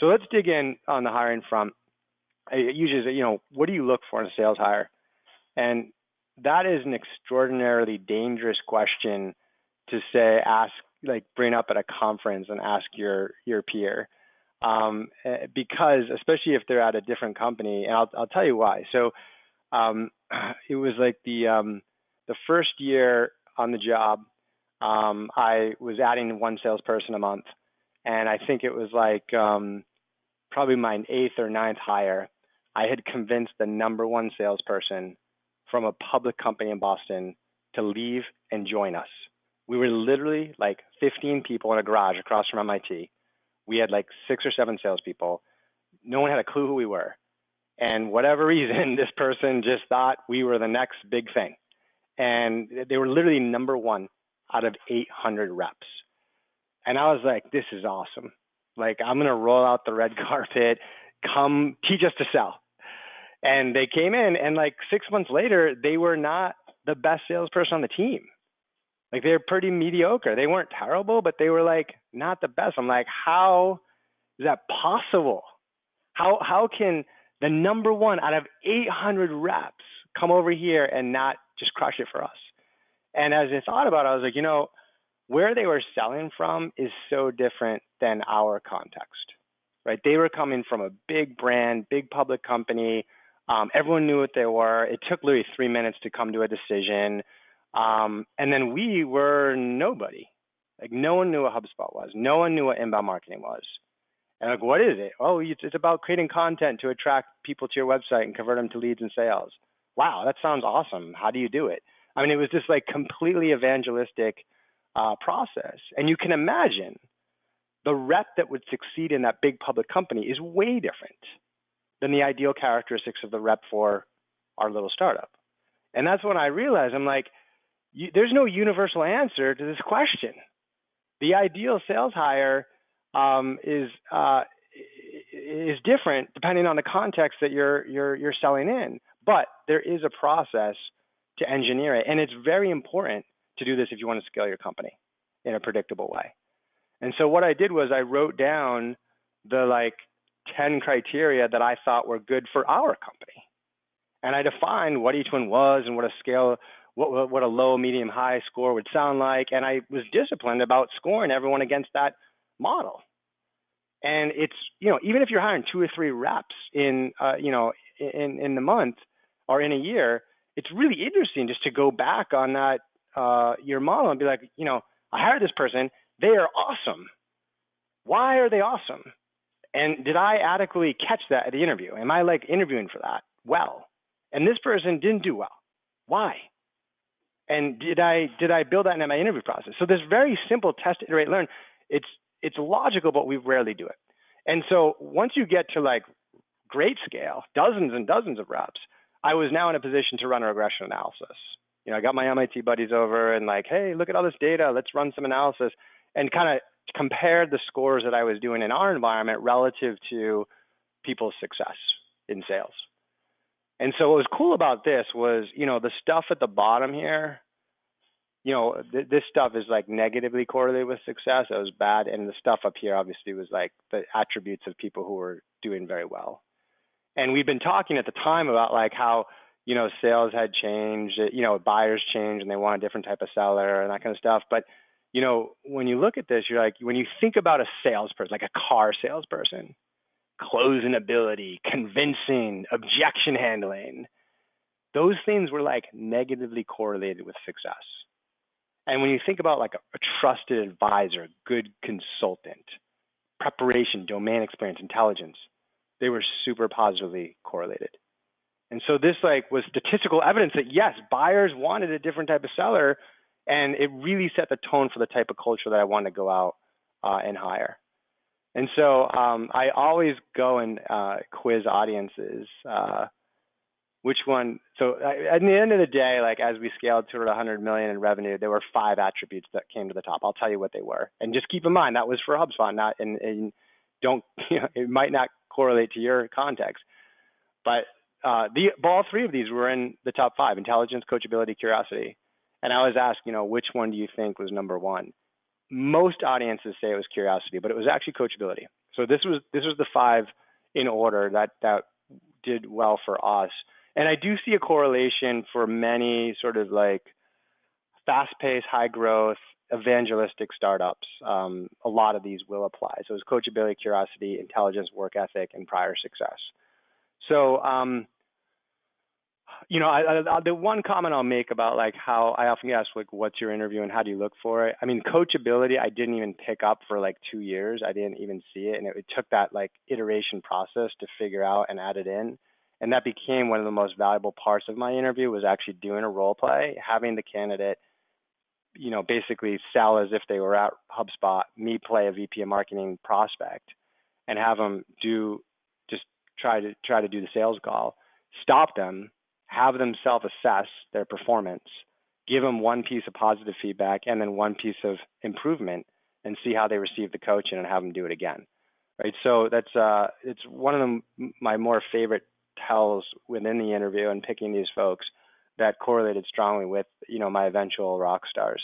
So let's dig in on the hiring front. Usually, what do you look for in a sales hire? And that is an extraordinarily dangerous question to say, ask, like bring up at a conference and ask your peer. Because especially if they're at a different company, and I'll tell you why. So it was like the first year on the job, I was adding one salesperson a month, and I think it was like probably my 8th or 9th hire. I had convinced the number one salesperson from a public company in Boston to leave and join us. We were literally like 15 people in a garage across from MIT. We had like 6 or 7 salespeople. No one had a clue who we were. And whatever reason, this person just thought we were the next big thing. And they were literally number one out of 800 reps. And I was like, this is awesome. Like, I'm going to roll out the red carpet, come teach us to sell. And they came in, and like 6 months later, they were not the best salesperson on the team. Like, they're pretty mediocre. They weren't terrible, but they were like not the best. I'm like, how is that possible? How can the number one out of 800 reps come over here and not just crush it for us? And as I thought about it, I was like, where they were selling from is so different than our context, right? They were coming from a big brand, big public company. Everyone knew what they were. It took literally 3 minutes to come to a decision. And then we were nobody. Like, no one knew what HubSpot was. No one knew what inbound marketing was. And like, what is it? Oh, it's about creating content to attract people to your website and convert them to leads and sales. Wow, that sounds awesome. How do you do it? I mean, it was just like completely evangelistic process. And you can imagine the rep that would succeed in that big public company is way different than the ideal characteristics of the rep for our little startup. And that's when I realized, I'm like, there's no universal answer to this question. The ideal sales hire is different depending on the context that you're selling in. But there is a process to engineer it, and it's very important to do this if you want to scale your company in a predictable way. And so what I did was I wrote down the like 10 criteria that I thought were good for our company, and I defined what each one was and what a scale, what a low, medium, high score would sound like, and I was disciplined about scoring everyone against that model. And it's, even if you're hiring 2 or 3 reps in the month or in a year, it's really interesting just to go back on that your model and be like, I hired this person. They are awesome. Why are they awesome? And did I adequately catch that at the interview? Am I like interviewing for that well? And this person didn't do well. Why? And did I build that into my interview process? So this very simple test, iterate, learn, it's logical, but we rarely do it. And so once you get to like great scale, dozens and dozens of reps, I was now in a position to run a regression analysis. I got my MIT buddies over and like, hey, look at all this data. Let's run some analysis and kind of compare the scores that I was doing in our environment relative to people's success in sales. And so what was cool about this was, the stuff at the bottom here, this stuff is like negatively correlated with success. That was bad. And the stuff up here obviously was like the attributes of people who were doing very well. And we've been talking at the time about like how, sales had changed, buyers changed and they want a different type of seller and that kind of stuff. But, when you look at this, you're like, when you think about a salesperson, like a car salesperson, closing ability, convincing, objection handling, those things were like negatively correlated with success. And when you think about like a trusted advisor, good consultant, preparation, domain experience, intelligence, they were super positively correlated. And so this like was statistical evidence that yes, buyers wanted a different type of seller, and it really set the tone for the type of culture that I wanted to go out and hire. And so I always go and quiz audiences. Which one? So at the end of the day, like as we scaled to 100 million in revenue, there were 5 attributes that came to the top. I'll tell you what they were, and just keep in mind that was for HubSpot, not and don't it might not correlate to your context, but all 3 of these were in the top 5: intelligence, coachability, curiosity. And I was asked, which one do you think was number one? Most audiences say it was curiosity, but it was actually coachability. So this was the 5 in order that did well for us. And I do see a correlation for many sort of like fast-paced, high-growth, evangelistic startups. A lot of these will apply. So it's coachability, curiosity, intelligence, work ethic, and prior success. So, the one comment I'll make about like how I often get asked like, what's your interview and how do you look for it? I mean, coachability, I didn't even pick up for like 2 years. I didn't even see it. And it took that like iteration process to figure out and add it in. And that became one of the most valuable parts of my interview was actually doing a role play, having the candidate, basically sell as if they were at HubSpot, me play a VP of marketing prospect and have them just try to do the sales call, stop them, have them self-assess their performance, give them one piece of positive feedback and then one piece of improvement and see how they receive the coaching and have them do it again. Right. So that's it's one of my more favorite tells within the interview and picking these folks that correlated strongly with, my eventual rock stars.